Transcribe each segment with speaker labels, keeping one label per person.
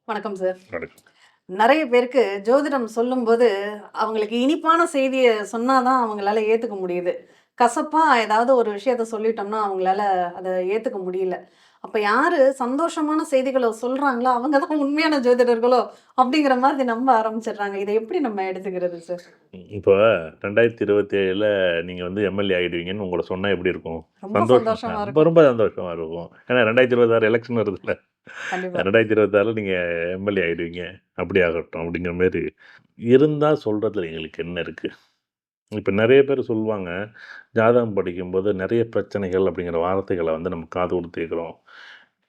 Speaker 1: வணக்கம் சார்.
Speaker 2: நடக்கும்.
Speaker 1: நெறைய பேருக்கு ஜோதிடம் சொல்லும்போது, அவங்களுக்கு இனிப்பான செய்திய சொன்னா தான் அவங்களால ஏத்துக்க முடியுது. கசப்பா ஏதாவது ஒரு விஷயத்த சொல்லிட்டோம்னா, அவங்களால அத ஏத்துக்க முடியல. அப்ப யாரு சந்தோஷமான செய்திகள சொல்றாங்களோ, அவங்க தான் உண்மையான ஜோதிடர்களோ! அப்படிங்கிற மாதிரி நம்ப ஆரம்பிச்சுடுறாங்க. இத எப்படி நம்ம எடுத்துக்கிறது சார்?
Speaker 2: இப்போ 2027ல நீங்க வந்து எம்எல்ஏ ஆயிடுவீங்கன்னு உங்கள சொன்னா எப்படி இருக்கும்?
Speaker 1: ரொம்ப
Speaker 2: சந்தோஷம்.
Speaker 1: சந்தோஷமா
Speaker 2: ரொம்ப
Speaker 1: இருக்கும்.
Speaker 2: ரொம்ப சந்தோஷமா இருக்கும். ஏன்னா 2026 எலக்ஷன் வருதுல்ல.
Speaker 1: கண்டிப்பா.
Speaker 2: 2026ல நீங்க எம்எல்ஏ ஆயிடுவீங்க. அப்படி ஆகட்டும் அப்படிங்கிற மாரி இருந்தா சொல்றதுல எங்களுக்கு என்ன இருக்கு? இப்ப நெறைய பேர் சொல்லுவாங்க, ஜாதகம் படிக்கும்போது நெறைய பிரச்சனைகள் அப்படிங்கிற வார்த்தைகள வந்து நம்ம காது குடுத்து கேட்குறோம்.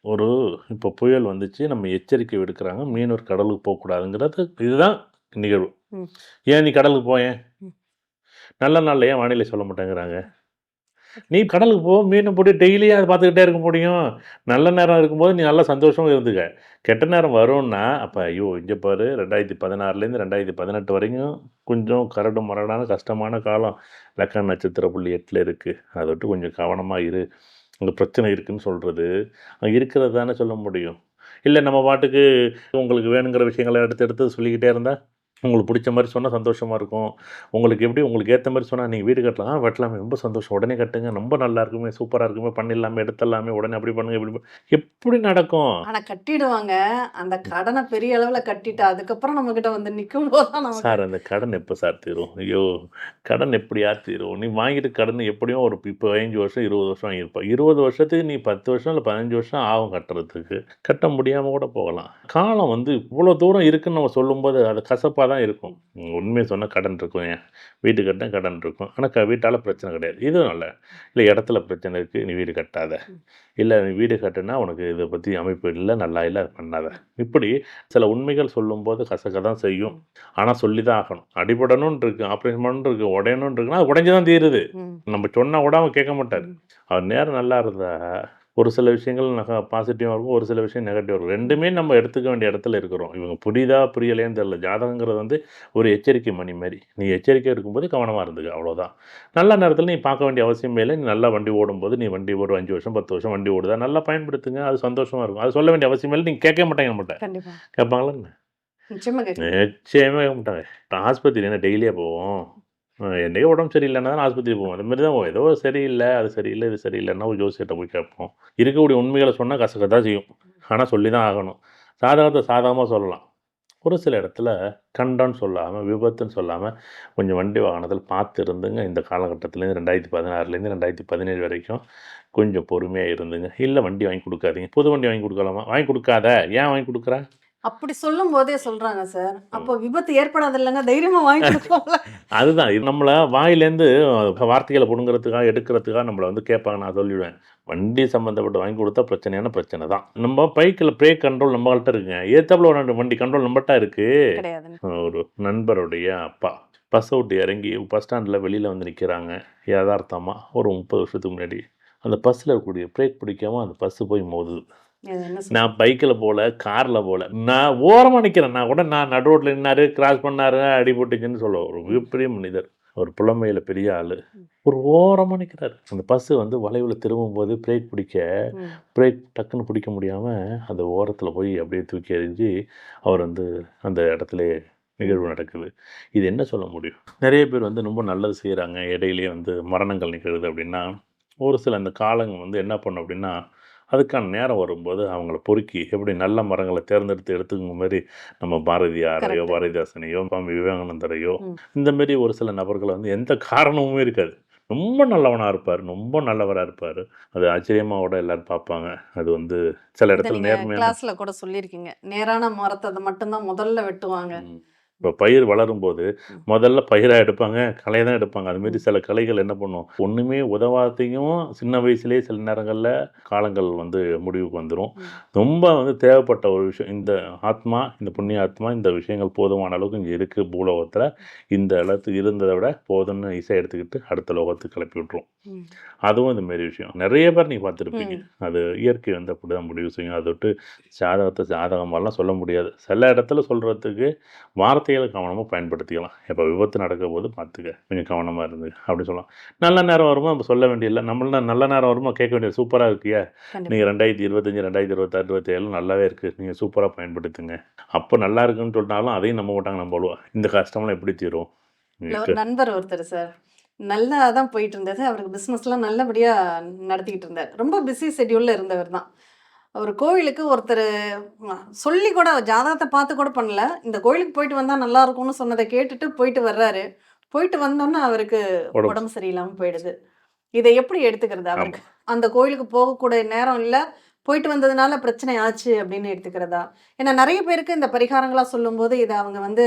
Speaker 2: ஒரு இப்போ புயல் வந்துச்சு, நம்ம எச்சரிக்கை விடுக்குறாங்க. மீனவர் கடலுக்கு போக்கூடாதுங்கிறது இதுதான் நிகழ்வு.
Speaker 1: ம்.
Speaker 2: "ஏன் நீ கடலுக்கு போயேன்?
Speaker 1: ம்.
Speaker 2: நல்ல நாள்ல ஏன் வானிலை சொல்ல மாட்டேங்கிறாங்க? நீ கடலுக்கு போ, மீன புடி டெய்லியும் அத பார்த்துக்கிட்டே இருக்க முடியும். நல்ல நேரம் இருக்கும்போது நீ நல்லா சந்தோஷமா இருந்துக்க. கெட்ட நேரம் வரும்னா, அப்ப ஐயோ! இங்க பாரு 2016லேருந்து 2018 வரைக்கும் கொஞ்சம் கரடு முரடான கஷ்டமான காலம். லக்கன நட்சத்திர புள்ளி 8ல இருக்கு. அத விட்டு கொஞ்சம் கவனமா இரு. அங்க பிரச்சனை இருக்குன்னு சொல்றது, அங்க இருக்கிறது தானே சொல்ல முடியும். இல்ல நம்ம பாட்டுக்கு உங்களுக்கு வேணுங்கிற விஷயங்கள எடுத்து எடுத்து சொல்லிக்கிட்டே இருந்தா, உங்களுக்கு புடிச்ச மாரி சொன்னா சந்தோஷமா இருக்கும். உங்களுக்கு எப்படி உங்களுக்கு ஏத்த மாரி சொன்னா, "நீங்க வீடு கட்டலாம்." "வெட்டலாமே." "ரொம்ப சந்தோஷம். உடனே கட்டுங்க. ரொம்ப நல்லா இருக்குமே, சூப்பரா இருக்குமே, பண்ணிடலாமே, எடுத்துடலாமே, உடனே அப்படி பண்ணுங்க, இப்படி எப்படி நடக்கும்?
Speaker 1: ஆனா கட்டிடுவாங்க. அந்த கடன பெரிய அளவுல கட்டிட்டு, அதுக்கப்புறம் நம்மகிட்ட வந்து நிக்கும்போது தான் நமக்கு
Speaker 2: சார் அந்த கடன் எப்ப சார் தீரும்? ஐயோ! கடன் எப்படியா தீரும்? நீ வாங்கிட்டு கடன் எப்படியும் ஒரு இப்போ 15 வருஷம், 20 வருஷம் வாங்கியிருப்ப. 20 வருஷத்துக்கு நீ 10 வருஷம் இல்ல 15 வருஷம் ஆகும் கட்டுறதுக்கு. கட்ட முடியாம கூட போகலாம். காலம் வந்து இவ்வளோ தூரம் இருக்குன்னு நம்ம சொல்லும்போது, அது கசப்பா தான் இருக்கும். உண்மைய சொன்னா கடன் இருக்கும். ஏன் வீடு கட்டினா கடன் இருக்கும். ஆனா வீட்டால பிரச்சனை கிடையாது. இதுவும் இல்ல. இல்ல இடத்துல பிரச்சனை இருக்கு. நீ வீடு கட்டாத. இல்ல நீ வீடு கட்டுனா உனக்கு இத பத்தி அமைப்பு இல்ல, நல்லா இல்ல, அத பண்ணாத. இப்படி சில உண்மைகள் சொல்லும்போது கசக்க தான் செய்யும். ஆனா சொல்லி தான் ஆகணும். அடிபடணும்னு இருக்கு, ஆப்ரேஷன் பண்ணணும்னு இருக்கு, உடையணும்னு இருக்குன்னா, அது உடைஞ்சு தான் தீருது.
Speaker 1: ம்.
Speaker 2: நம்ம சொன்னா கூட அவன் கேட்க மாட்டாரு.
Speaker 1: ம்.
Speaker 2: அவர் நேரம் நல்லா இருந்தா, ஒரு சில விஷயங்கள் பாசிட்டிவா இருக்கும். ஒரு சில விஷயம் நெகட்டிவா இருக்கும். 2மே நம்ம எடுத்துக்க வேண்டிய இடத்துல இருக்கிறோம். இவங்க புரியுதா, புரியலையான்னு தெரியல. ஜாதகங்கிறது வந்து ஒரு எச்சரிக்கை மணி மாரி. நீ எச்சரிக்கையா இருக்கும்போது கவனமா இருந்துக்க. அவ்வளோதான். நல்ல நேரத்தில நீ பார்க்க வேண்டிய அவசியமே இல்ல. நீ நல்லா வண்டி ஓடும்போது, நீ வண்டி ஒரு 5 வருஷம், 10 வருஷம் வண்டி ஓடுதா, நல்லா பயன்படுத்துங்க. அது சந்தோஷமா இருக்கும். அது சொல்ல வேண்டிய அவசியமே இல்ல. நீங்க கேட்கவே மாட்டாங்க நம்மட்ட.
Speaker 1: கண்டிப்பா.
Speaker 2: கேட்பாங்களா என்ன?
Speaker 1: நிச்சயமா கேட்க மாட்டாங்க.
Speaker 2: நிச்சயமா கேட்க மாட்டாங்க. இப்ப ஆஸ்பத்திரி என்ன டெய்லியா போவோம்? என்னைக்கோ உடம்பு சரியில்லன்னா தானே ஆஸ்பத்திரி போவோம். அது மாரி தான் ஏதோ சரியில்ல, அது சரியில்ல, இது சரியில்லன்னா ஒரு ஜோசியர்ட்ட போய் கேட்போம். இருக்கக்கூடிய உண்மைகள சொன்னா கசக்க தான் செய்யும். ஆனா சொல்லி தான் ஆகணும். சாதகத்த சாதகமா சொல்லலாம். ஒரு சில இடத்துல கண்டம்னு சொல்லாம, விபத்துன்னு சொல்லாம, கொஞ்சம் வண்டி வாகனத்தில பார்த்து இருந்துங்க. இந்த காலகட்டத்திலேருந்து 2016லேருந்து 2017 வரைக்கும் கொஞ்சம் பொறுமையா இருந்துங்க. இல்ல வண்டி வாங்கி குடுக்காதீங்க. புது வண்டி வாங்கி குடுக்கலாமா? வாங்கி குடுக்காத. ஏன் வாங்கி குடுக்குற?
Speaker 1: அப்படி சொல்லும்போதே சொல்றாங்க சார்.
Speaker 2: ம்.
Speaker 1: அப்போ விபத்து ஏற்படாதுல்லங்க. தைரியமா வாங்கி குடுக்கலாம்ல.
Speaker 2: அதுதான். இது நம்மள வாயிலேருந்து வார்த்தைகள புடுங்குறதுக்காக, எடுக்கிறதுக்காக நம்மள வந்து கேட்பாங்க. நான் சொல்லிடுவேன். வண்டி சம்மந்தப்பட்டு வாங்கி குடுத்தா பிரச்சனையான பிரச்சனை தான். நம்ம பைக்ல பிரேக் கண்ட்ரோல் நம்மள்ட்ட இருக்குங்க. எதுத்தாப்புல ஒரு வண்டி கண்ட்ரோல் நம்மட்ட இருக்கு.
Speaker 1: கிடையாதுன்னு.
Speaker 2: ஒரு நண்பருடைய அப்பா. பஸ்ஸ விட்டு இறங்கி பஸ் ஸ்டாண்ட்ல வெளியில வந்து நிக்கிறாங்க. எதார்த்தமா ஒரு 30 வருஷத்துக்கு முன்னாடி. அந்த பஸ்ல இருக்கக்கூடிய பிரேக் பிடிக்காம அந்த பஸ் போய் மோதுது.
Speaker 1: இது என்ன சொல்றது?
Speaker 2: நான் பைக்ல போல, கார்ல போல. நான் ஓரமா நிக்கிறேன். நான் கூட நான் நடு ரோட்ல நின்னாரு, கிராஸ் பண்ணாரு, அடிபட்டுச்சுன்னு சொல்ல ஒரு மிகப்பெரிய மனிதர். ஒரு புலமையில பெரிய ஆளு.
Speaker 1: ம்.
Speaker 2: ஒரு ஓரமா நிக்கிறாரு. அந்த பஸ் வந்து வளைவுல திரும்பும்போது பிரேக் பிடிக்க,
Speaker 1: ம்.
Speaker 2: பிரேக் டக்குன்னு பிடிக்க முடியாம, அந்த ஓரத்துல போய் அப்படியே தூக்கி எறிஞ்சு, அவர் வந்து அந்த இடத்திலேயே
Speaker 1: ம்.
Speaker 2: நிகழ்வு நடக்குது. இது என்ன சொல்ல முடியும்? நெறைய பேர் வந்து ரொம்ப நல்லது செய்றாங்க. இடையிலேயே வந்து மரணங்கள் நிகழுது அப்படின்னா, ஒரு சில அந்த காலங்க வந்து என்ன பண்ணும் அப்படின்னா, அதுக்கான நேரம் வரும்போது அவங்கள பொறுக்கி எப்படி நல்ல மரங்கள தேர்ந்தெடுத்து எடுத்துக்கிற மாரி நம்ம பாரதியாரையோ,
Speaker 1: கரெக்ட்டு.
Speaker 2: பாரதிதாசனையோ, சுவாமி விவேகானந்தரையோ,
Speaker 1: ம்.
Speaker 2: இந்த மாரி ஒரு சில நபர்கள வந்து எந்த காரணமுமே இருக்காது. ரொம்ப நல்லவனா இருப்பாரு. ரொம்ப நல்லவரா இருப்பாரு. அது ஆச்சரியமா கூட எல்லாரும் பார்ப்பாங்க. அது வந்து சில
Speaker 1: இத
Speaker 2: இடத்துல
Speaker 1: நீங்க
Speaker 2: நேர்மையான
Speaker 1: கிளாஸ்ல கூட சொல்லியிருக்கீங்க. நேரான மரத்த மட்டும் தான் முதல்ல வெட்டுவாங்க.
Speaker 2: ம். இப்போ பயிர் வளரும்போது,
Speaker 1: ம்.
Speaker 2: முதல்ல பயிரா எடுப்பாங்க, களைய தான் எடுப்பாங்க. அதுமாரி
Speaker 1: ம்.
Speaker 2: சில களைகள் என்ன பண்ணும், ஒண்ணுமே உதவாத்தையும் சின்ன வயசுலயே சில நேரங்கள்ல காலங்கள் வந்து முடிவுக்கு வந்துரும்.
Speaker 1: ம்.
Speaker 2: ரொம்ப வந்து தேவைப்பட்ட ஒரு விஷயம். இந்த ஆத்மா, இந்த புண்ணிய ஆத்மா இந்த விஷயங்கள் போதுமான அளவுக்கு இங்க இருக்கு பூலோகத்துல. இந்த அளவுக்கு இருந்தத விட போதும்னு ஈஸியா எடுத்துக்கிட்டு அடுத்த லோகத்துக்கு கிளப்பி விட்டுரும்.
Speaker 1: ம்.
Speaker 2: அதுவும் இந்த மாரி விஷயம். நெறைய பேர் நீங்க பார்த்துருப்பீங்க.
Speaker 1: ம்.
Speaker 2: அது இயற்கை வந்து அப்படிதான் முடிவு செய்யும். அத விட்டு ஜாதகத்த ஜாதகமாலாம் சொல்ல முடியாது. சில இடத்துல சொல்றதுக்கு வார்த்தை வார்த்தைகளை கவனமாக பயன்படுத்திக்கலாம். இப்போ விபத்து நடக்க போது பார்த்துக்க, கொஞ்சம் கவனமாக இருந்து அப்படி சொல்லலாம். நல்ல நேரம் வரும்போது நம்ம சொல்ல வேண்டியதில்லை. நம்மள நல்ல நேரம் வரும்போது கேட்க வேண்டியது, சூப்பராக இருக்கியா,
Speaker 1: கண்டிப்பா.
Speaker 2: நீங்கள் 2025 2026 27 நல்லாவே இருக்குது, நீங்கள் சூப்பராக பயன்படுத்துங்க. அப்போ நல்லா இருக்குன்னு சொல்லிட்டாலும் அதையும் நம்ப மாட்டாங்க. நம்ம அவ்வளோவா இந்த கஷ்டம்லாம் எப்படி தீரும்?
Speaker 1: இல்ல ஒரு நண்பர் ஒருத்தர் சார், நல்லா தான் போயிட்டு இருந்தது. அவருக்கு பிஸ்னஸ்லாம் நல்லபடியா நடத்திக்கிட்டு இருந்தார். ரொம்ப பிஸி ஷெட்யூல்ல இருந்தவர் தான். ஒரு கோவிலுக்கு ஒருத்தர் சொல்லி கூட ஜாதகத்தை பார்த்து கூட பண்ணல. இந்த கோயிலுக்கு போயிட்டு வந்தா நல்லா இருக்கும்னு சொன்னதை கேட்டுட்டு போயிட்டு வர்றாரு. போயிட்டு வந்தோன்னே அவருக்கு
Speaker 2: உடம்பு
Speaker 1: உடம்பு சரியில்லாம போயிடுது. இதை எப்படி எடுத்துக்கிறது?
Speaker 2: ஆமாம்.
Speaker 1: அவருக்கு அந்த கோயிலுக்கு போகக்கூடிய நேரம் இல்ல. போயிட்டு வந்ததுனால பிரச்சனை ஆச்சு அப்படின்னு எடுத்துக்கிறதா? ஏன்னா நெறைய பேருக்கு இந்த பரிகாரங்களா சொல்லும்போது, இத அவங்க வந்து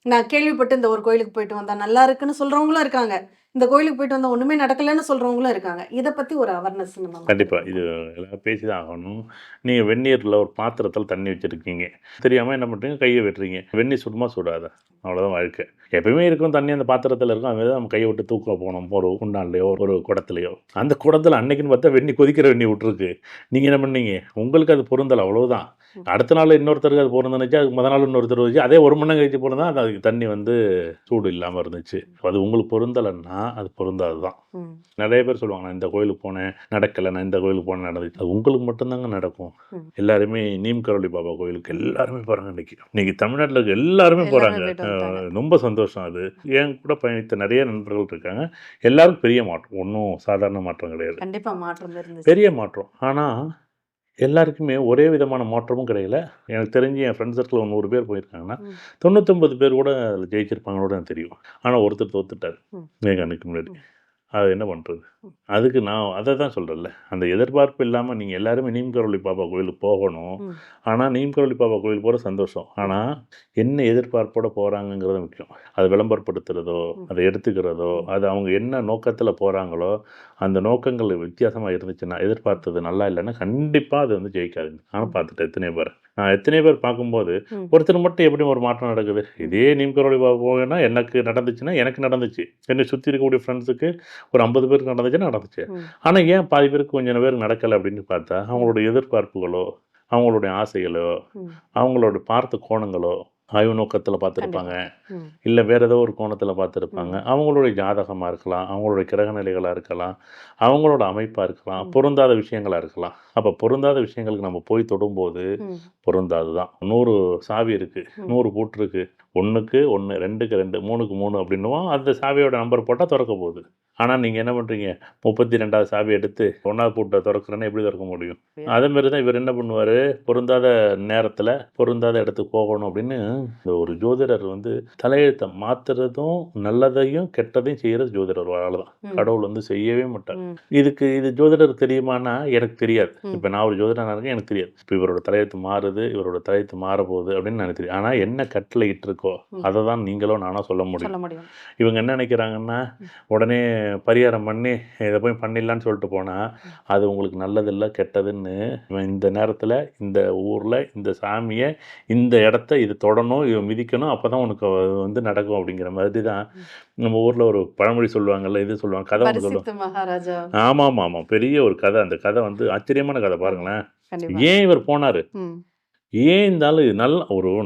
Speaker 1: நான் கேள்விப்பட்டு இந்த ஒரு கோயிலுக்கு போயிட்டு வந்தா நல்லா இருக்குன்னு சொல்றவங்களும் இருக்காங்க. இந்த கோயிலுக்கு போயிட்டு வந்தா ஒண்ணுமே நடக்கலன்னு சொல்றவங்களும் இருக்காங்க. இத பத்தி ஒரு அவேர்னஸ் நம்ம மக்களுக்கு
Speaker 2: கண்டிப்பாக இது
Speaker 1: கொடுக்கணும்.
Speaker 2: எல்லாம் பேசி தான் ஆகணும். நீங்கள் வெந்நீரில் ஒரு பாத்திரத்தில் தண்ணி வச்சுருக்கீங்க, தெரியாமல் என்ன பண்ணுறீங்க, கையை வெட்டுறீங்க. வெந்நீர் சுடுமா சுடாத, அவ்வளோதான் வாழ்க்கை. எப்பயுமே இருக்கும் தண்ணி அந்த பாத்திரத்தில் இருக்கும், அது நம்ம கையை விட்டு தூக்க போனோம் ஒரு குண்டான்லையோ ஒரு குடத்துலையோ. அந்த குடத்தில் அன்னைக்குன்னு பார்த்தா வெந்நி கொதிக்கிற வெந்நி விட்டுருக்கு. நீங்கள் என்ன பண்ணீங்க, உங்களுக்கு அது பொருந்தலை, அவ்வளோதான். அடுத்த நாள் இன்னொருத்தருக்கு அது பொருந்துனுச்சு, அதுக்கு முத நாள் இன்னொருத்தர் வச்சு அதே 1 மணி நேரம் கழிச்சு போனதான் அது அதுக்கு தண்ணி வந்து சூடு இல்லாமல் இருந்துச்சு. அது உங்களுக்கு பொருந்தலைன்னா அது பொருந்தாது தான்.
Speaker 1: ம்.
Speaker 2: நிறைய பேர் சொல்லுவாங்க, நான் இந்த கோயிலுக்கு போனேன் நடக்கலை, நான் இந்த கோயிலுக்கு போனேன் நடந்துச்சு. அது உங்களுக்கு மட்டும்தாங்க நடக்கும்.
Speaker 1: ம்.
Speaker 2: எல்லாருமே நீம் கரோலி பாபா கோயிலுக்கு எல்லாருமே போகிறாங்க. இன்னைக்கு தமிழ்நாட்டில் இருக்க எல்லாருமே
Speaker 1: எல்லாருமே
Speaker 2: போகிறாங்க.
Speaker 1: போயிட்டு வந்துட்டாங்க.
Speaker 2: ரொம்ப சந்தோஷம். அது என் கூட பயணித்த நிறைய நண்பர்கள் இருக்காங்க. எல்லாரும் பெரிய மாற்றம், ஒன்றும் சாதாரண மாற்றம் கிடையாது,
Speaker 1: கண்டிப்பா மாற்றம் இருந்துச்சு.
Speaker 2: பெரிய மாற்றம். ஆனால் எல்லாருக்குமே ஒரே விதமான மாற்றமும் கிடையல. எனக்கு தெரிஞ்சு என் ஃப்ரெண்ட் சர்க்கிள் ஒரு 100 பேர் போயிருக்காங்கன்னா,
Speaker 1: ம்.
Speaker 2: 99 பேர் கூட அதில் ஜெயிச்சிருப்பாங்களோட எனக்கு தெரியும். ஆனால் ஒருத்தர் தோத்துட்டார்
Speaker 1: ம்.
Speaker 2: என் கண்ணுக்கு முன்னாடி.
Speaker 1: ம்.
Speaker 2: அது என்ன பண்ணுறது?
Speaker 1: ம்.
Speaker 2: அதுக்கு நான் அதை தான் சொல்கிறேன்ல, அந்த எதிர்பார்ப்பு இல்லாமல் நீங்கள் எல்லாருமே நீம் கரோலி பாபா கோயிலுக்கு போகணும்.
Speaker 1: ம்.
Speaker 2: ஆனால் நீம் கரோலி பாபா கோயில் போகிற சந்தோஷம். ஆனால் என்ன எதிர்பார்ப்போட போகிறாங்கங்கிறது முக்கியம். அதை விளம்பரப்படுத்துகிறதோ,
Speaker 1: ம்.
Speaker 2: அதை எடுத்துக்கிறதோ,
Speaker 1: ம்.
Speaker 2: அது அவங்க என்ன நோக்கத்தில் போகிறாங்களோ, அந்த நோக்கங்கள் வித்தியாசமாக இருந்துச்சுன்னா, எதிர்பார்த்தது நல்லா இல்லைன்னா கண்டிப்பாக அது வந்து ஜெயிக்காதுங்க. நானும்
Speaker 1: ம்.
Speaker 2: பார்த்துட்டேன் எத்தனையோ பேர். நான் எத்தனையோ பேர் பார்க்கும்போது
Speaker 1: ம்.
Speaker 2: ஒருத்தர் மட்டும் எப்படி ஒரு மாற்றம் நடக்குது.
Speaker 1: ம்.
Speaker 2: இதே நீம் கரோலி பாபா போகனா எனக்கு நடந்துச்சுன்னா எனக்கு நடந்துச்சு. என்னை சுற்றி இருக்கக்கூடிய ஃப்ரெண்ட்ஸுக்கு ஒரு 50 பேருக்கு நடந்துச்சுன்னா நடந்துச்சு.
Speaker 1: ம்.
Speaker 2: ஆனால் ஏன் பாதி பேருக்கு கொஞ்சம் பேருக்கு நடக்கலை அப்படின்னு பார்த்தா,
Speaker 1: ம்.
Speaker 2: அவங்களோட எதிர்பார்ப்புகளோ, அவங்களுடைய ஆசைகளோ,
Speaker 1: ம்.
Speaker 2: அவங்களோட பார்த்த கோணங்களோ, ஆய்வு நோக்கத்தில் பார்த்துருப்பாங்க,
Speaker 1: கண்டிப்பா. ம்.
Speaker 2: இல்லை வேறு ஏதோ ஒரு கோணத்தில் பார்த்துருப்பாங்க.
Speaker 1: ம்.
Speaker 2: அவங்களுடைய ஜாதகமாக இருக்கலாம், அவங்களுடைய கிரக நிலைகளாக இருக்கலாம், அவங்களோட அமைப்பாக இருக்கலாம்,
Speaker 1: ம்.
Speaker 2: பொருந்தாத விஷயங்களாக இருக்கலாம். அப்போ பொருந்தாத விஷயங்களுக்கு நம்ம போய் தொடும்போது
Speaker 1: ம்.
Speaker 2: பொருந்தாது தான். 100 சாவி இருக்குது,
Speaker 1: ம்.
Speaker 2: 100 பூட்டு இருக்குது. 1க்கு 1, 2க்கு 2, 3க்கு 3 அப்படின்னுவோம். அந்த சாவியோட நம்பர் போட்டால் திறக்க போகுது. ஆனால் நீங்கள் என்ன பண்ணுறீங்க, 32வது சாவி எடுத்து 1வது பூட்டை திறக்கிறேன்னா எப்படி திறக்க முடியும்? அதேமாரி தான் இவர் என்ன பண்ணுவார், பொருந்தாத நேரத்தில் பொருந்தாத இடத்துக்கு போகணும் அப்படின்னு இந்த ஒரு ஜோதிடர் வந்து தலையெழுத்தை மாற்றுறதும் நல்லதையும் கெட்டதையும் செய்கிறது ஜோதிடர் வாழ தான்.
Speaker 1: ம்.
Speaker 2: கடவுள் வந்து செய்யவே மாட்டார்.
Speaker 1: ம்.
Speaker 2: இது ஜோதிடர் தெரியுமானா எனக்கு தெரியாது.
Speaker 1: ம்.
Speaker 2: இப்போ நான் ஒரு ஜோதிடனாக இருக்கேன், எனக்கு தெரியாது. இப்போ இவரோட தலையெழுத்து மாறுது, இவரோட தலையெழுத்து மாறப்போகுது அப்படின்னு எனக்கு தெரியும். ஆனால் என்ன கட்டளை இட்டிருக்கோ
Speaker 1: ம்.
Speaker 2: அதை தான் நீங்களோ நானோ சொல்ல முடியும்.
Speaker 1: சொல்ல முடியும்.
Speaker 2: இவங்க என்ன நினைக்கிறாங்கன்னா,
Speaker 1: ம்.
Speaker 2: உடனே பரிகாரம் பண்ணி இதை போய் பண்ணிடலான்னு சொல்லிட்டு போனால்
Speaker 1: ம்.
Speaker 2: அது உங்களுக்கு நல்லதில்லை கெட்டதுன்னு, இவன் இந்த நேரத்தில் இந்த ஊரில் இந்த சாமியை இந்த இடத்த இது தொடணும், இவன் மிதிக்கணும், அப்போ தான் உனக்கு வந்து நடக்கும் அப்படிங்கிற மாதிரி தான்.
Speaker 1: ம்.
Speaker 2: நம்ம ஊரில் ஒரு பழமொழி சொல்லுவாங்கல்ல, இது சொல்லுவாங்க, கதை ஒன்று சொல்லுவாங்க.
Speaker 1: பரிசுத்த மகாராஜா.
Speaker 2: ஆமாம் ஆமாம், பெரிய ஒரு கதை. அந்த கதை வந்து ஆச்சரியமான கதை பாருங்களேன்.
Speaker 1: கண்டிப்பா.
Speaker 2: ஏன் இவர் போனார்,
Speaker 1: ம்.
Speaker 2: ஏன் இந்த ஆளு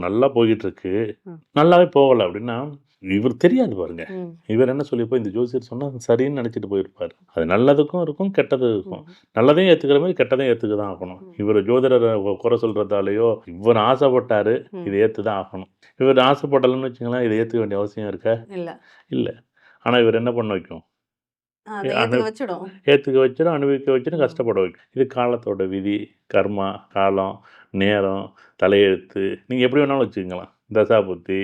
Speaker 2: நல்லா போய்கிட்டு இருக்கு,
Speaker 1: ம்.
Speaker 2: நல்லாவே போகலை அப்படின்னா இவர் தெரியாது பாருங்க.
Speaker 1: ம்.
Speaker 2: இவர் என்ன சொல்லிப்போ இந்த ஜோசியர் சொன்னால் சரின்னு நினச்சிட்டு போயிருப்பார். அது நல்லதுக்கும் இருக்கும், கெட்டதும் இருக்கும்.
Speaker 1: ம்.
Speaker 2: நல்லதையும் ஏற்றுக்கிற மாதிரி கெட்டதையும் ஏற்றுக்க தான் ஆகணும்.
Speaker 1: ம்.
Speaker 2: இவர் ஜோதிடரை குறை சொல்கிறதாலேயோ, இவர் ஆசைப்பட்டார்
Speaker 1: ம்.
Speaker 2: இதை ஏற்று தான் ஆகணும். இவர் ஆசைப்படலைன்னு வச்சுங்களேன், இதை ஏற்றுக்க வேண்டிய அவசியம் இருக்கா?
Speaker 1: இல்ல.
Speaker 2: இல்லை. ஆனால் இவர் என்ன பண்ண வைக்கும்,
Speaker 1: அத ஏத்துக்க வச்சிடும்.
Speaker 2: ஏற்றுக்க வச்சிடும், அனுபவிக்க வச்சிடும்,
Speaker 1: ம்.
Speaker 2: கஷ்டப்பட வைக்கும். இது காலத்தோட விதி, கர்மா, காலம், நேரம், தலையெழுத்து, நீங்கள் எப்படி வேணாலும் வச்சுக்கலாம். தசாபுத்தி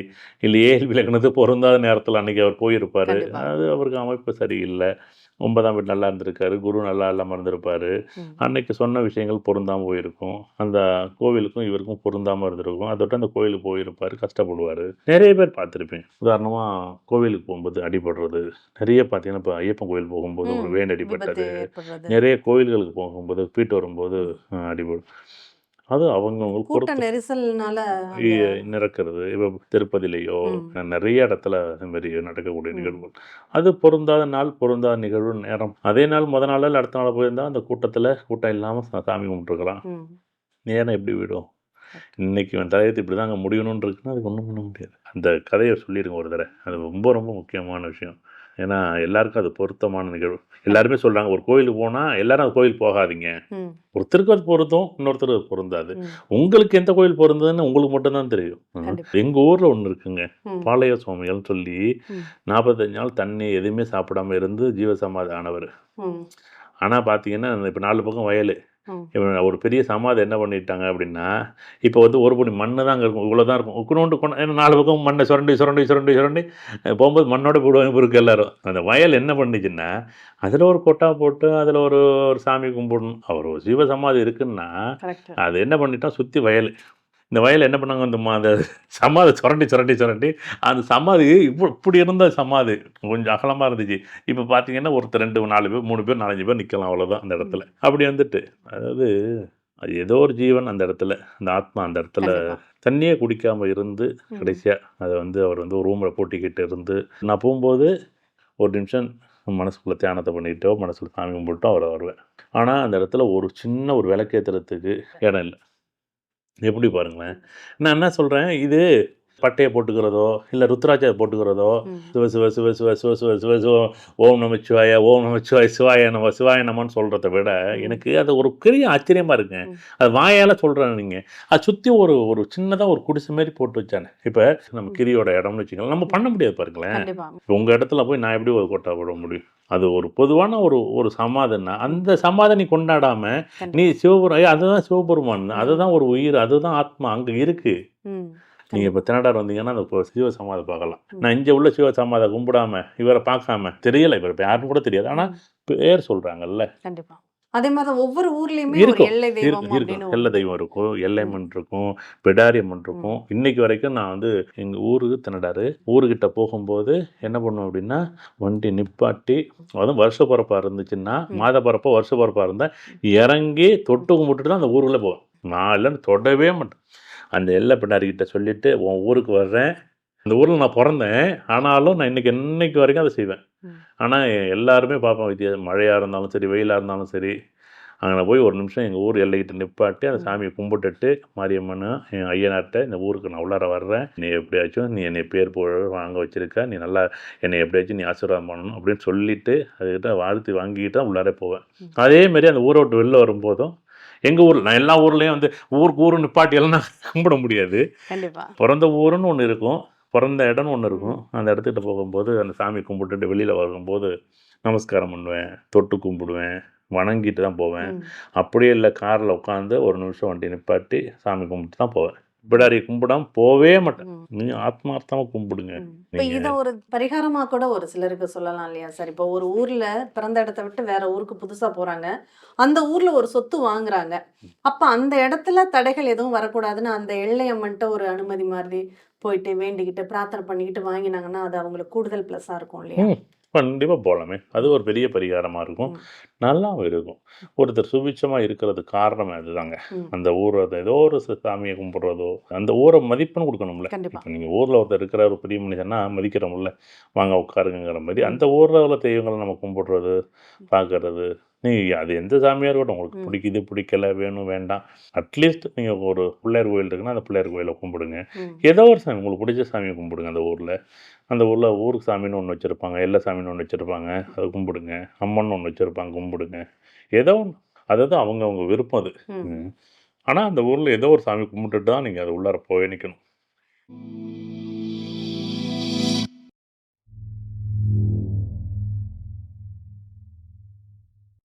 Speaker 2: இல்லை ஏஎல்பி லக்னத்து பொருந்தாத நேரத்தில் அன்றைக்கி அவர் போயிருப்பார்.
Speaker 1: கண்டிப்பா.
Speaker 2: அது அவருக்கு அமைப்பு சரியில்லை. 9ஆம் வீடு நல்லா இருந்திருக்காரு, குரு நல்லா இல்லாமல் இருந்திருப்பார்.
Speaker 1: ம்.
Speaker 2: அன்னைக்கு சொன்ன விஷயங்கள் பொருந்தாமல் போயிருக்கும். அந்த கோவிலுக்கும் இவருக்கும் பொருந்தாமல் இருந்திருக்கும். அதோட அந்த கோவிலுக்கு போயிருப்பார், கஷ்டப்படுவார். நிறைய பேர் பார்த்துருப்பேன். உதாரணமாக கோவிலுக்கு போகும்போது அடிபடுறது நிறைய பார்த்தீங்கன்னா, இப்போ ஐயப்பன் கோவில் போகும்போது ஒரு வேன்
Speaker 1: விபத்து
Speaker 2: அடிபட்டது,
Speaker 1: ஏற்படுறது.
Speaker 2: நிறைய கோவில்களுக்கு போகும்போது போயிட்டு வரும்போது அடிபடும். அது அவங்கவுங்களுக்கு
Speaker 1: கூட்ட
Speaker 2: பொறுத்து
Speaker 1: நெரிசல்னால அந்த
Speaker 2: நடக்கிறது. இப்போ திருப்பதிலேயோ
Speaker 1: ம்.
Speaker 2: நிறைய இடத்துல அது மாதிரி நடக்கக்கூடிய
Speaker 1: ம்.
Speaker 2: நிகழ்வுகள். அது பொருந்தாத நாள், பொருந்தாத நிகழ்வு, நேரம். அதே நாள் முத நாள் அடுத்த நாள் போயிருந்தால் அந்த கூட்டம் இல்லாமல் சாமி கும்பிட்டுருக்கலாம்.
Speaker 1: ம்.
Speaker 2: நேரம் எப்படி விடும்? இன்னைக்கு இவன் தலையெழுத்து இப்படி தாங்க முடியணும்னு இருக்குன்னா அதுக்கு ஒன்றும் பண்ண முடியாது. அந்த கதையை சொல்லிடுங்க ஒரு தடவை. அது ரொம்ப ரொம்ப முக்கியமான விஷயம். ஏன்னா எல்லாருக்கும் அது பொருத்தமான நிகழ்வு. எல்லாருமே சொல்கிறாங்க ஒரு கோயிலுக்கு போனால் எல்லாரும் அந்த கோயில் போகாதீங்க.
Speaker 1: ம்,
Speaker 2: ஒருத்தருக்கு அது பொருந்தும், இன்னொருத்தருக்கு அது பொருந்தாது.
Speaker 1: ம்.
Speaker 2: உங்களுக்கு எந்த கோயில் பொருந்ததுன்னு உங்களுக்கு மட்டும்தான் தெரியும்.
Speaker 1: கண்டிப்பா.
Speaker 2: எங்கள் ஊரில் ஒன்று இருக்குங்க,
Speaker 1: ம்,
Speaker 2: பாளைய சுவாமிகள்னு சொல்லி
Speaker 1: ம்,
Speaker 2: 45 நாள் தண்ணி எதுவுமே சாப்பிடாம இருந்து ஜீவசமாதி ஆனவர்.
Speaker 1: ம்,
Speaker 2: ஆனால் பார்த்தீங்கன்னா இப்போ 4 பக்கம் வயல்.
Speaker 1: ம்.
Speaker 2: இவன் ஒரு பெரிய சமாதி என்ன பண்ணிட்டாங்க அப்படின்னா, இப்போ வந்து ஒரு படி மண்ணு தான் அங்கே இருக்கும், இவ்வளோ தான் இருக்கும். உக்குனோண்டு கொண்டு ஏன்னா 4 பக்கம் மண்ணை சுரண்டி சுரண்டி சுரண்டி சுரண்டி போகும்போது மண்ணோட போடுவாங்க இருக்கு எல்லாரும். அந்த வயல் என்ன பண்ணுச்சுன்னா, அதில் ஒரு கொட்டா போட்டு அதில் ஒரு ஒரு சாமி கும்பிடணும். அவர் ஒரு ஜீவ சமாதி இருக்குன்னா,
Speaker 1: கரெக்ட்.
Speaker 2: அது என்ன பண்ணிட்டான் சுற்றி வயல். இந்த வயல் என்ன பண்ணாங்க, அந்த சமாதி சுரண்டி சுரண்டி சுரண்டி அந்த சமாதி இப்படி இருந்த சமாதி கொஞ்சம் அகலமாக இருந்துச்சு. இப்போ பார்த்தீங்கன்னா ஒருத்தர் 2 4 பேர் 3 பேர் 4 5 பேர் நிற்கலாம், அவ்வளோதான் அந்த இடத்துல. அப்படி வந்துட்டு அதாவது அது ஏதோ ஒரு ஜீவன் அந்த இடத்துல, அந்த ஆத்மா அந்த இடத்துல
Speaker 1: கண்டிப்பா.
Speaker 2: தண்ணியே குடிக்காமல் இருந்து
Speaker 1: ம்,
Speaker 2: கடைசியாக அதை வந்து அவர் வந்து ஒரு ரூமில் பூட்டிக்கிட்டு இருந்து, நான் போகும்போது ஒரு நிமிஷம் மனசுக்குள்ளே தியானத்தை பண்ணிக்கிட்டோ மனசுல சாமி கும்பிட்டோ அவரை வருவேன். ஆனால் அந்த இடத்துல ஒரு சின்ன ஒரு விளக்கேற்றுறதுக்கு இடம் இல்லை. எப்படி பாருங்களேன். நான் என்ன சொல்கிறேன், இது பட்டையை போட்டுக்கிறதோ இல்லை ருத்ராட்சை போட்டுக்கிறதோ
Speaker 1: ம்,
Speaker 2: சிவ சிவ சிவ சிவ சிவ சிவ சிவ சிவ ஓம் நமச்சிவாய ஓம் நமச்சிவாய சிவாய நம சிவாய நமன்னு சொல்கிறத விட எனக்கு அது ஒரு பெரிய ஆச்சரியமாக இருக்குங்க.
Speaker 1: ம்.
Speaker 2: அது வாயால் சொல்கிறேன். நீங்கள் அதை சுற்றி ஒரு ஒரு சின்னதாக ஒரு குடிசை மாரி போட்டு வச்சானே. இப்போ நம்ம கிரியோட இடம்னு வச்சுக்கலாம், நம்ம பண்ண முடியாது பாருங்களேன்.
Speaker 1: கண்டிப்பா.
Speaker 2: இப்போ உங்கள் இடத்துல போய் நான் எப்படி ஒரு கொட்டா போட முடியும்? அது ஒரு பொதுவான ஒரு ஒரு சமாதின்னா அந்த சமாதி நீ கொண்டாடாம நீ
Speaker 1: கண்டிப்பா.
Speaker 2: அதுதான் சிவபெருமான், அதுதான் ஒரு உயிர், அதுதான் ஆத்மா அங்கே இருக்கு.
Speaker 1: ம்,
Speaker 2: நீங்கள் இப்போ திருநடார் வந்தீங்கன்னா அந்த சிவ சமாதி பார்க்கலாம். நான் இங்கே உள்ள சிவ சமாதை கும்பிடாம இவரை பார்க்காம தெரியல, இவர் யாருன்னு கூட தெரியாது, ஆனால் பேர் சொல்கிறாங்கல்ல.
Speaker 1: கண்டிப்பா. அதே மாதிரி தான் ஒவ்வொரு ஊர்லயுமே ஒரு
Speaker 2: இருக்கும்
Speaker 1: எல்லை தெய்வம்
Speaker 2: இருக்கும் இருக்கும்
Speaker 1: அப்படின்னு
Speaker 2: எல்லை
Speaker 1: ஒண்ணு
Speaker 2: தெய்வம்
Speaker 1: இருக்கு.
Speaker 2: இருக்கும்,
Speaker 1: ம்,
Speaker 2: எல்லைமன் இருக்கும், பிடாரியம்மன் இருக்கும். இன்னைக்கு வரைக்கும் நான் வந்து எங்கள் ஊருக்கு திருநடாரு ஊருக்கிட்ட போகும்போது என்ன பண்ணுவோம் அப்படின்னா, வண்டி நிப்பாட்டி, அதுவும் வருஷ பிறப்பாக இருந்துச்சுன்னா,
Speaker 1: ம்,
Speaker 2: மாத பிறப்போ வருஷ பிறப்பாக இருந்தால் இறங்கி தொட்டு கும்பிட்டுட்டு தான் அந்த ஊருக்குள்ளே போவேன். நான் இல்லைன்னு தொடவே மாட்டேன். அந்த எல்லை பிடாரிக்கிட்ட சொல்லிவிட்டு உன் ஊருக்கு வர்றேன், அந்த ஊரில் நான் பிறந்தேன், ஆனாலும் நான் இன்னைக்கு வரைக்கும் அதை செய்வேன்.
Speaker 1: ம்,
Speaker 2: ஆனால் எல்லாருமே பார்ப்பேன் வித்தியாசம், மழையாக இருந்தாலும் சரி வெயிலாக இருந்தாலும் சரி, அங்கே போய் ஒரு நிமிஷம் எங்கள் ஊர் எல்லைக்கிட்ட நிப்பாட்டி அந்த சாமியை கும்பிட்டுட்டு, மாரியம்மன் என் ஐயனார்கிட்ட இந்த ஊருக்கு நான் உள்ளார வர்றேன், நீ எப்படியாச்சும் நீ என்னை பேர் வாங்க வச்சுருக்க, நீ நல்லா என்னை எப்படியாச்சும் நீ ஆசீர்வாதம் பண்ணணும் அப்படின்னு சொல்லிவிட்டு அதுக்கிட்ட வாழ்த்து வாங்கிக்கிட்டு தான் உள்ளாரே போவேன். அதேமாரி அந்த ஊரை விட்டு வெளில வரும்போதும் எங்கள் ஊரில், நான் எல்லா ஊர்லேயும் வந்து ஊருக்கு ஊர் நிப்பாட்டி எல்லாம் நான் கும்பிட முடியாது.
Speaker 1: கண்டிப்பா.
Speaker 2: பிறந்த ஊருன்னு ஒன்று இருக்கும், பிறந்த இடம்னு ஒன்று இருக்கும். அந்த இடத்துக்கிட்ட போகும்போது அந்த சாமி கும்பிட்டுட்டு வெளியில் வரும்போது நமஸ்காரம் பண்ணுவேன், தொட்டு கும்பிடுவேன், வணங்கிட்டு தான் போவேன்.
Speaker 1: ம்,
Speaker 2: அப்படியே இல்லை காரில் உட்காந்து ஒரு நிமிஷம் வண்டி நிப்பாட்டி சாமி கும்பிட்டு தான் போவேன். பிடாரி கும்பிடாம போவே மாட்டேன்.
Speaker 1: ம்,
Speaker 2: நீ ஆத்மார்த்தமாக கும்பிடுங்க.
Speaker 1: ம். இப்ப இத ஒரு பரிகாரமா கூட ஒரு சிலருக்கு சொல்லலாம் இல்லையா சார்? இப்போ ஒரு ஊர்ல பிறந்த இடத்த விட்டு வேற ஊருக்கு புதுசா போறாங்க. அந்த ஊர்ல ஒரு சொத்து வாங்குறாங்க. அப்ப அந்த இடத்துல தடைகள் எதுவும் வரக்கூடாதுன்னு அந்த எல்லையம்மன்ட்ட ஒரு அனுமதி மாதிரி போயிட்டு வேண்டிக்கிட்டு பிரார்த்தனை பண்ணிக்கிட்டு வாங்கினாங்கன்னா அது அவங்களுக்கு கூடுதல் ப்ளஸ்ஸா இருக்கும் இல்லையா?
Speaker 2: ம் கண்டிப்பாக போகலாமே. அது ஒரு பெரிய பரிகாரமாக இருக்கும்,
Speaker 1: ம்,
Speaker 2: நல்லாவும் இருக்கும். ஒருத்தர் சுபிட்சமாக இருக்கிறது காரணமே அதுதாங்க.
Speaker 1: ம்.
Speaker 2: அந்த ஊர் ஏதோ ஒரு சாமியை கும்பிட்றதோ அந்த ஊரை மதிப்புன்னு கொடுக்கணும்ல.
Speaker 1: கண்டிப்பா.
Speaker 2: இப்போ நீங்கள் ஊரில் ஒருத்தர் இருக்கிற ஒரு பெரிய மனுஷன்னா மதிக்கிறோம்ல, வாங்க உட்காருங்கிற மாதிரி.
Speaker 1: ம்,
Speaker 2: அந்த ஊரில் உள்ள தெய்வங்களை நம்ம கும்பிட்றது பார்க்கறது, நீ அது எந்த சாமியாக இருக்கட்டும், உங்களுக்கு
Speaker 1: ம்,
Speaker 2: பிடிக்குது பிடிக்கல வேணும் வேண்டாம், அட்லீஸ்ட் நீங்கள் ஒரு பிள்ளையார் கோயில் இருக்குன்னா அந்த பிள்ளையார் கோயிலை கும்பிடுங்க.
Speaker 1: ம்,
Speaker 2: ஏதோ ஒரு சாமி உங்களுக்கு பிடிச்ச சாமியை கும்பிடுங்க. அந்த ஊரில் ஊருக்கு சாமின்னு ஒன்று வச்சுருப்பாங்க, எல்லா சாமின்னு ஒன்று வச்சுருப்பாங்க, அதை கும்பிடுங்க. அம்மன் ஒன்று வச்சுருப்பாங்க, கும்பிடுங்க. ஏதோ ஒன்று, அதாவது அவங்க விருப்பம் அது.
Speaker 1: ம்.
Speaker 2: ஆனால் அந்த ஊரில் ஏதோ ஒரு சாமி கும்பிட்டுட்டு தான் நீங்கள் அது உள்ளார போய் நிற்கணும்.